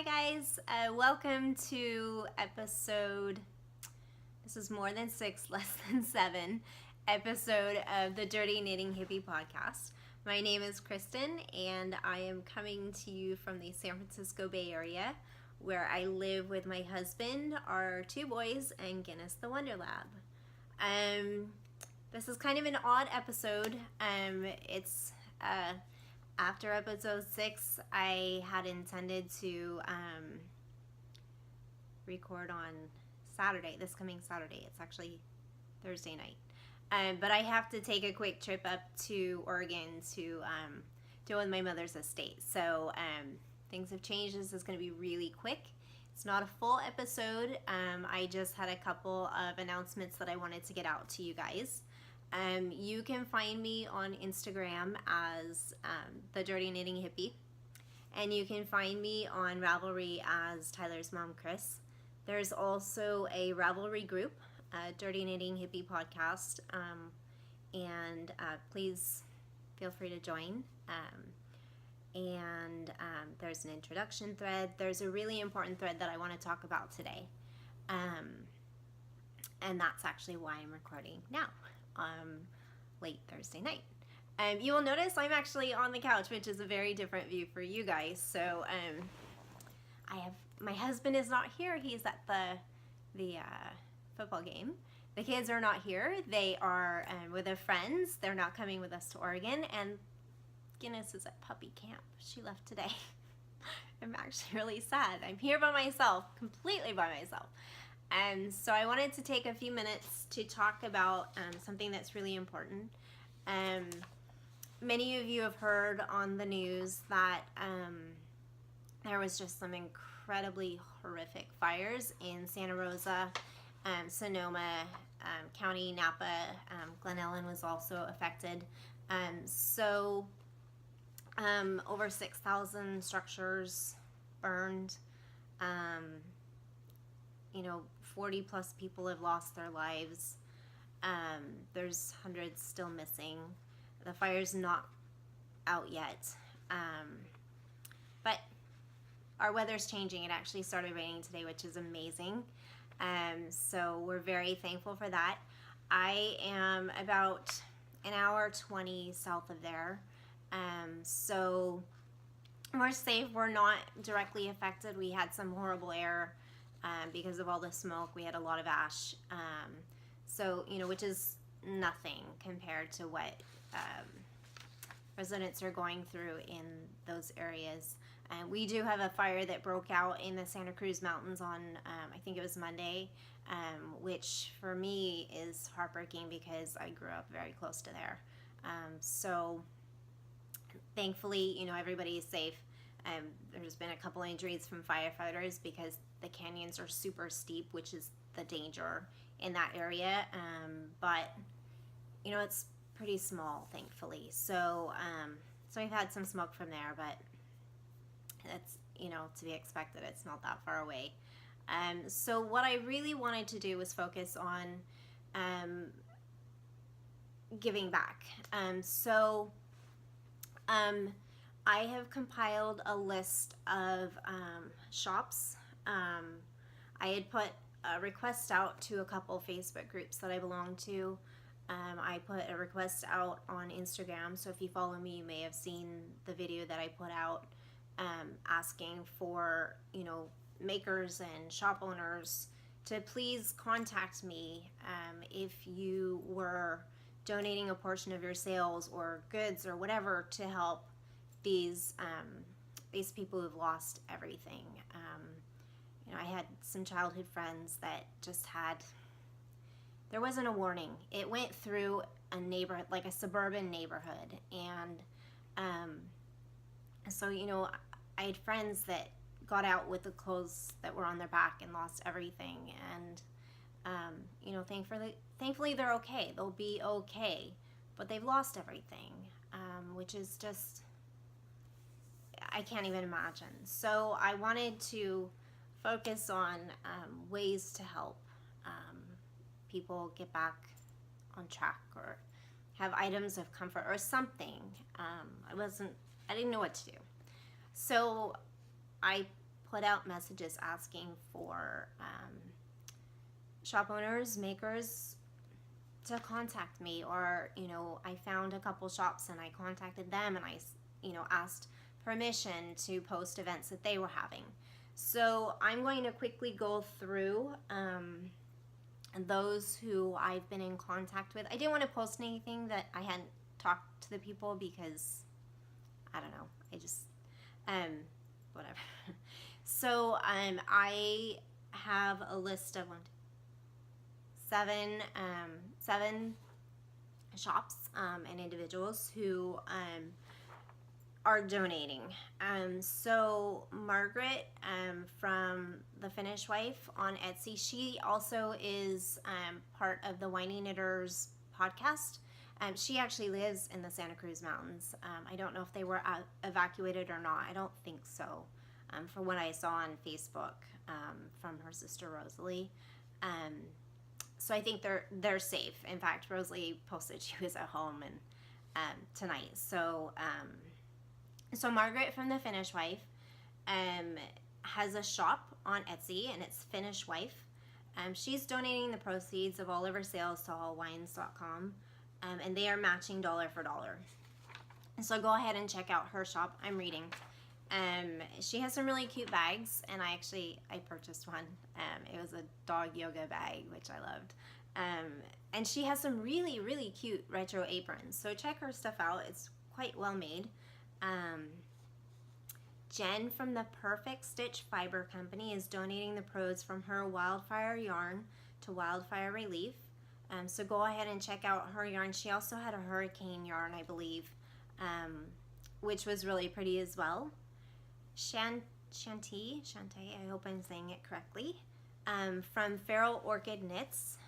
Hi guys, welcome to episode, this is more than 6, less than 7, episode of the Dirty Knitting Hippie podcast. My name is Kristen and I am coming to you from the San Francisco Bay Area where I live with my husband, our 2 boys, and Guinness the Wonder Lab. This is kind of an odd episode. It's after episode 6, I had intended to record on Saturday, this coming Saturday. It's actually Thursday night. But I have to take a quick trip up to Oregon to deal with my mother's estate. So things have changed. This is going to be really quick. It's not a full episode. I just had a couple of announcements that I wanted to get out to you guys. You can find me on Instagram as the Dirty Knitting Hippie, and you can find me on Ravelry as Tyler's Mom Chris. There's also a Ravelry group, Dirty Knitting Hippie podcast, and please feel free to join. There's an introduction thread. There's a really important thread that I want to talk about today, and that's actually why I'm recording now. Late Thursday night. You will notice I'm actually on the couch, which is a very different view for you guys. So my husband is not here. He's at the football game. The kids are not here. They are with their friends. They're not coming with us to Oregon. And Guinness is at puppy camp. She left today. I'm actually really sad. I'm here by myself, completely by myself. So I wanted to take a few minutes to talk about something that's really important. Many of you have heard on the news that there was just some incredibly horrific fires in Santa Rosa, Sonoma County, Napa. Glen Ellen was also affected. Over 6,000 structures burned. 40 plus people have lost their lives. There's hundreds still missing. The fire's not out yet. But our weather's changing. It actually started raining today, which is amazing. So we're very thankful for that. I am about an hour 20 south of there. So we're safe. We're not directly affected. We had some horrible air because of all the smoke. We had a lot of ash. Which is nothing compared to what residents are going through in those areas. We do have a fire that broke out in the Santa Cruz Mountains on, I think it was Monday, which for me is heartbreaking because I grew up very close to there. So thankfully, everybody is safe. There's been a couple injuries from firefighters because the canyons are super steep, which is the danger in that area. But it's pretty small, thankfully. So we've had some smoke from there, but that's, to be expected. It's not that far away. So what I really wanted to do was focus on giving back. I have compiled a list of shops. I had put a request out to a couple Facebook groups that I belong to. I put a request out on Instagram, so if you follow me, you may have seen the video that I put out asking for, makers and shop owners to please contact me if you were donating a portion of your sales or goods or whatever to help these people who've lost everything. I had some childhood friends that just there wasn't a warning. It went through a neighborhood, like a suburban neighborhood, and I had friends that got out with the clothes that were on their back and lost everything, and thankfully they're okay. They'll be okay, but they've lost everything, which is just, I can't even imagine. So I wanted to focus on ways to help people get back on track or have items of comfort or something. I didn't know what to do. So I put out messages asking for shop owners, makers to contact me, or I found a couple shops and I contacted them and I asked permission to post events that they were having. So I'm going to quickly go through those who I've been in contact with. I didn't want to post anything that I hadn't talked to the people because I don't know, I just whatever. So I have a list of seven shops and individuals who are donating. So Margaret from The Finnish Wife on Etsy, she also is part of the Whiny Knitters podcast. She actually lives in the Santa Cruz Mountains. I don't know if they were evacuated or not. I don't think so. From what I saw on Facebook from her sister Rosalie. So I think they're safe. In fact, Rosalie posted she was at home and tonight. So Margaret from The Finnish Wife has a shop on Etsy, and it's Finnish Wife. She's donating the proceeds of all of her sales to allwines.com, and they are matching dollar for dollar. So go ahead and check out her shop. I'm reading. She has some really cute bags, and I purchased one. It was a dog yoga bag, which I loved. And she has some really, really cute retro aprons. So check her stuff out. It's quite well made. Jen from the Perfect Stitch Fiber Company is donating the pros from her wildfire yarn to wildfire relief. So go ahead and check out her yarn. She also had a hurricane yarn, I believe, which was really pretty as well. Shantae, I hope I'm saying it correctly, from Feral Orchid Knits,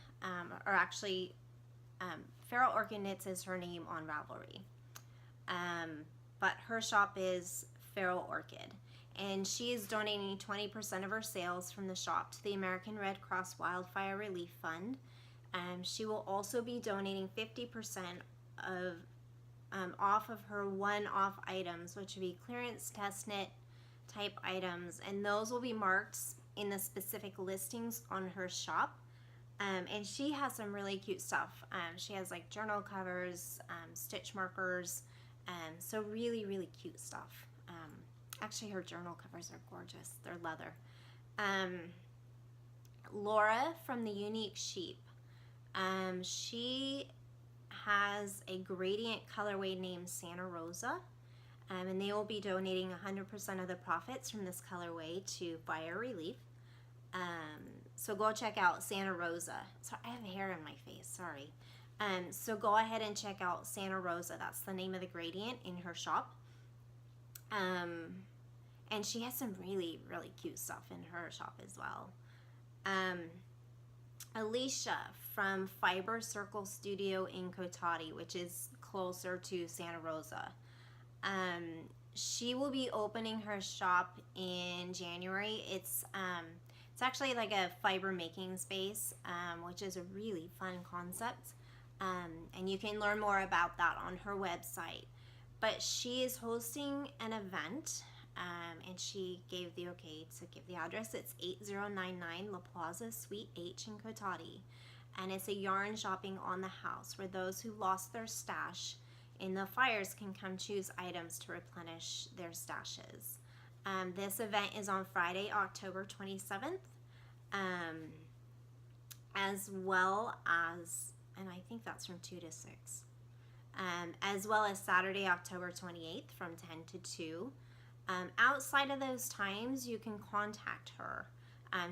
Feral Orchid Knits is her name on Ravelry, but her shop is Feral Orchid, and she is donating 20% of her sales from the shop to the American Red Cross Wildfire Relief Fund. She will also be donating 50% of off of her one-off items, which would be clearance test knit type items, and those will be marked in the specific listings on her shop. And she has some really cute stuff. She has like journal covers, stitch markers, so really, really cute stuff. Actually, her journal covers are gorgeous. They're leather. Laura from the Unique Sheep. She has a gradient colorway named Santa Rosa, and they will be donating 100% of the profits from this colorway to fire relief. So go check out Santa Rosa. So I have hair in my face, sorry. So go ahead and check out Santa Rosa. That's the name of the gradient in her shop. And she has some really, really cute stuff in her shop as well. Alicia from Fiber Circle Studio in Cotati, which is closer to Santa Rosa. She will be opening her shop in January. It's actually like a fiber making space, which is a really fun concept. And you can learn more about that on her website. But she is hosting an event, and she gave the okay to give the address. It's 8099 La Plaza Suite H in Cotati. And it's a yarn shopping on the house where those who lost their stash in the fires can come choose items to replenish their stashes. This event is on Friday, October 27th, as well as, and I think that's from 2 to 6, as well as Saturday, October 28th from 10 to 2. Outside of those times, you can contact her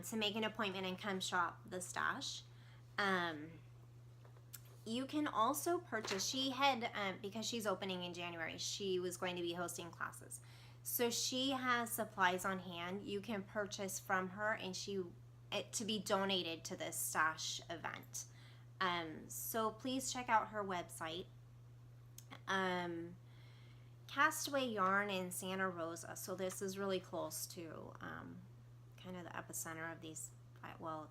to make an appointment and come shop the stash. You can also purchase, she had, because she's opening in January, she was going to be hosting classes. So she has supplies on hand. You can purchase from her and to be donated to this stash event. So please check out her website. Castaway Yarn in Santa Rosa. So this is really close to kind of the epicenter of these, well,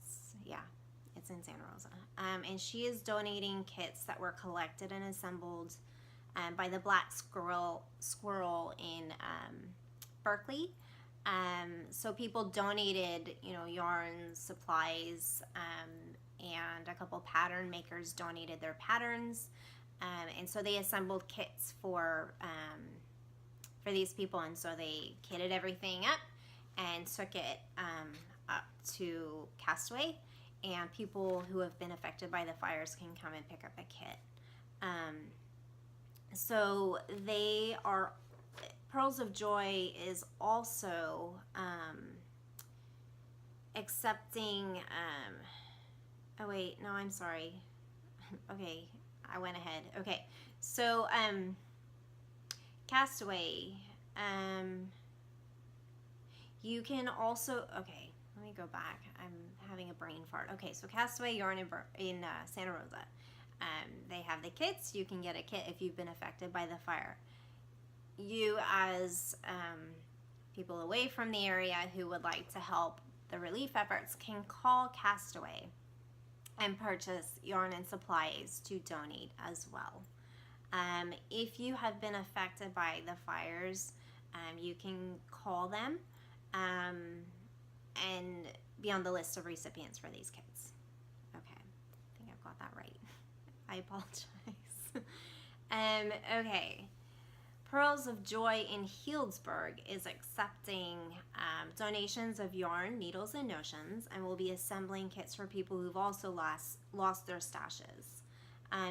it's in Santa Rosa. And she is donating kits that were collected and assembled by the Black Squirrel in Berkeley. So people donated, yarn, supplies, and a couple pattern makers donated their patterns. And so they assembled kits for these people, and so they kitted everything up and took it up to Castaway, and people who have been affected by the fires can come and pick up a kit. So they are, Pearls of Joy is also accepting, oh wait, no, I'm sorry. Okay, I went ahead. Okay, so Castaway, you can also, okay, let me go back. I'm having a brain fart. Okay, so Castaway Yarn in Santa Rosa. They have the kits. You can get a kit if you've been affected by the fire. You, as people away from the area who would like to help the relief efforts, can call Castaway and purchase yarn and supplies to donate as well. If you have been affected by the fires, you can call them and be on the list of recipients for these kits. Okay, I think I've got that right. I apologize. Okay. Pearls of Joy in Healdsburg is accepting donations of yarn, needles, and notions, and will be assembling kits for people who've also lost their stashes.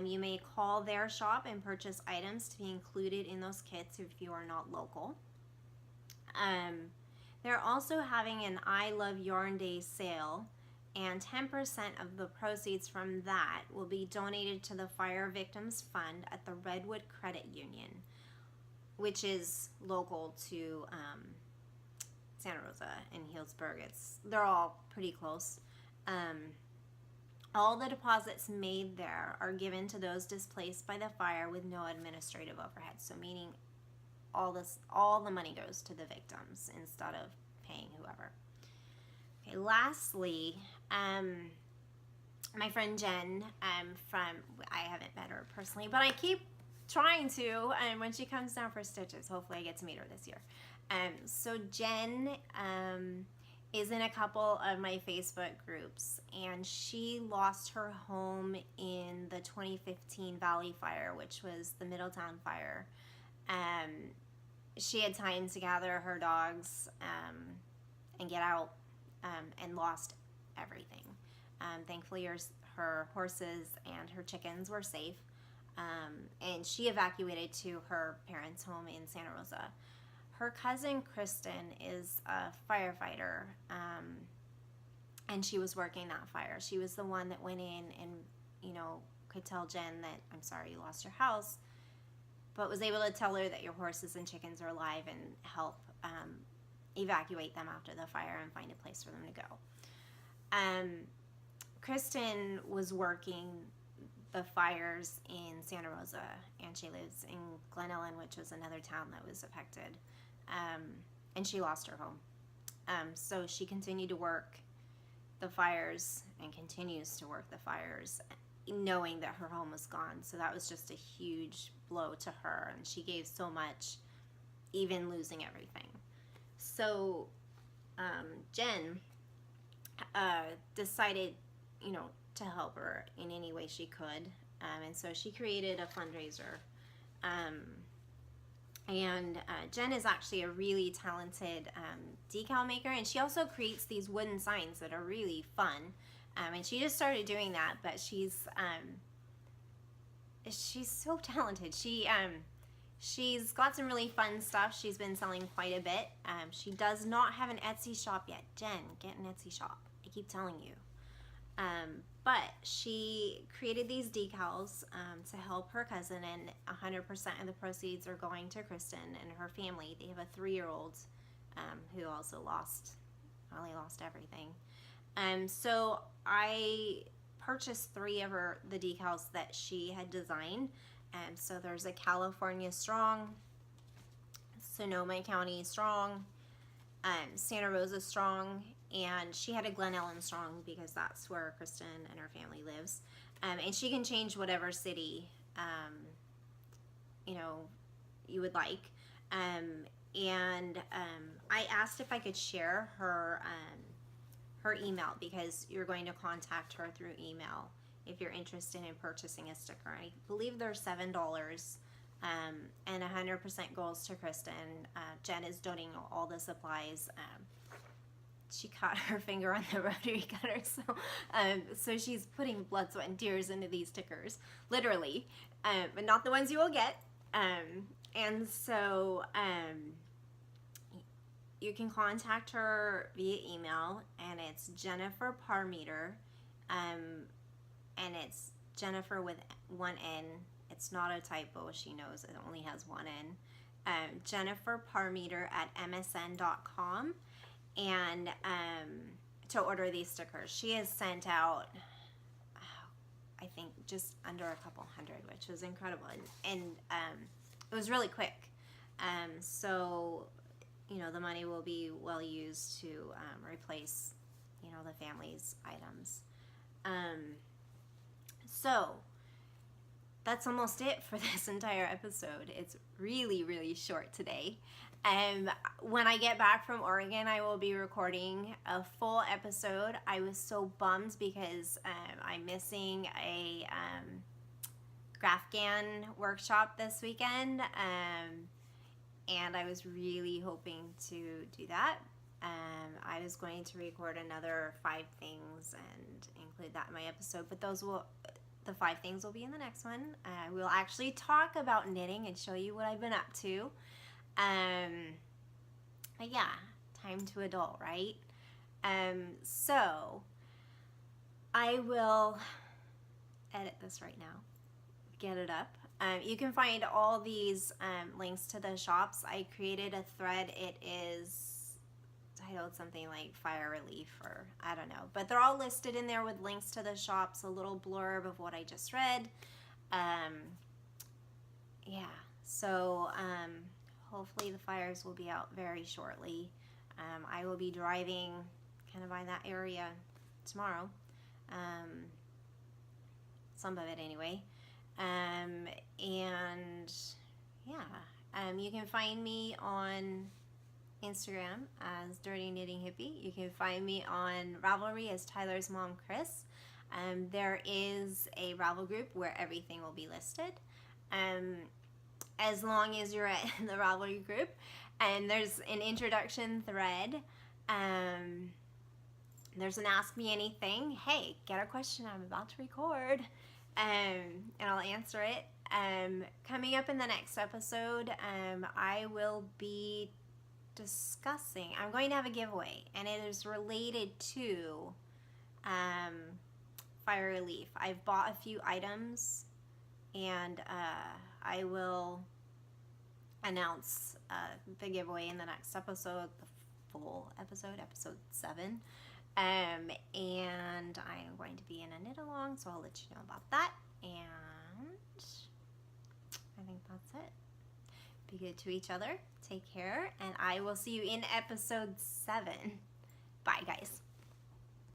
You may call their shop and purchase items to be included in those kits if you are not local. They're also having an I Love Yarn Day sale, and 10% of the proceeds from that will be donated to the Fire Victims Fund at the Redwood Credit Union, which is local to Santa Rosa and Healdsburg. They're all pretty close. All the deposits made there are given to those displaced by the fire with no administrative overhead. So meaning all the money goes to the victims instead of paying whoever. Okay, lastly, my friend Jen I haven't met her personally, but I keep trying to, and when she comes down for stitches, hopefully I get to meet her this year. So Jen is in a couple of my Facebook groups, and she lost her home in the 2015 Valley Fire, which was the Middletown fire. She had time to gather her dogs and get out, and lost everything. Thankfully, her horses and her chickens were safe, and she evacuated to her parents' home in Santa Rosa. Her cousin Kristen is a firefighter, and she was working that fire. She was the one that went in and, could tell Jen that, I'm sorry you lost your house, but was able to tell her that your horses and chickens are alive and help evacuate them after the fire and find a place for them to go. Kristen was working the fires in Santa Rosa, and she lives in Glen Ellen, which was another town that was affected, and she lost her home. So she continued to work the fires and continues to work the fires, knowing that her home was gone. So that was just a huge blow to her, and she gave so much, even losing everything. So Jen decided, to help her in any way she could, and so she created a fundraiser. And Jen is actually a really talented decal maker, and she also creates these wooden signs that are really fun. And she just started doing that, but she's so talented. She's got some really fun stuff. She's been selling quite a bit. She does not have an Etsy shop yet. Jen, get an Etsy shop. I keep telling you. But she created these decals to help her cousin, and 100% of the proceeds are going to Kristen and her family. They have a 3-year-old who also lost everything. So I purchased 3 of the decals that she had designed. So there's a California Strong, Sonoma County Strong, Santa Rosa Strong, and she had a Glen Ellen Strong because that's where Kristen and her family lives. And she can change whatever city you would like. and I asked if I could share her email, because you're going to contact her through email if you're interested in purchasing a sticker. I believe they're $7, and 100% goes to Kristen. Jen is donating all the supplies. She caught her finger on the rotary cutter, so she's putting blood, sweat, and tears into these stickers, literally, but not the ones you will get. And so you can contact her via email, and it's Jennifer Parmeter, and it's Jennifer with one N. It's not a typo. She knows it only has one N. Jennifer Parmeter at msn.com, and to order these stickers. She has sent out, I think, just under a couple hundred, which was incredible, and it was really quick. So, you know, the money will be well used to replace, you know, the family's items. So that's almost it for this entire episode. It's really, really short today. When I get back from Oregon, I will be recording a full episode. I was so bummed because I'm missing a GraphGAN workshop this weekend, and I was really hoping to do that. I was going to record another 5 things and include that in my episode, but the 5 things will be in the next one. We'll actually talk about knitting and show you what I've been up to. But yeah, time to adult, right? So I will edit this right now, get it up. You can find all these links to the shops. I created a thread. It is titled something like Fire Relief, or I don't know, but they're all listed in there with links to the shops, a little blurb of what I just read. Yeah, so hopefully the fires will be out very shortly. I will be driving kind of by that area tomorrow, some of it anyway. And yeah, you can find me on Instagram as Dirty Knitting Hippie. You can find me on Ravelry as Tyler's Mom Chris. There is a Ravel group where everything will be listed, as long as you're at the Ravelry group. And there's an introduction thread. There's an Ask Me Anything. Hey, get a question, I'm about to record, and I'll answer it. Coming up in the next episode, I will be discussing, I'm going to have a giveaway, and it is related to Fire Relief. I've bought a few items, and I will announce the giveaway in the next episode, the full episode, episode 7. And I'm going to be in a knit along, so I'll let you know about that. And I think that's it. Be good to each other. Take care, and I will see you in episode 7. Bye, guys.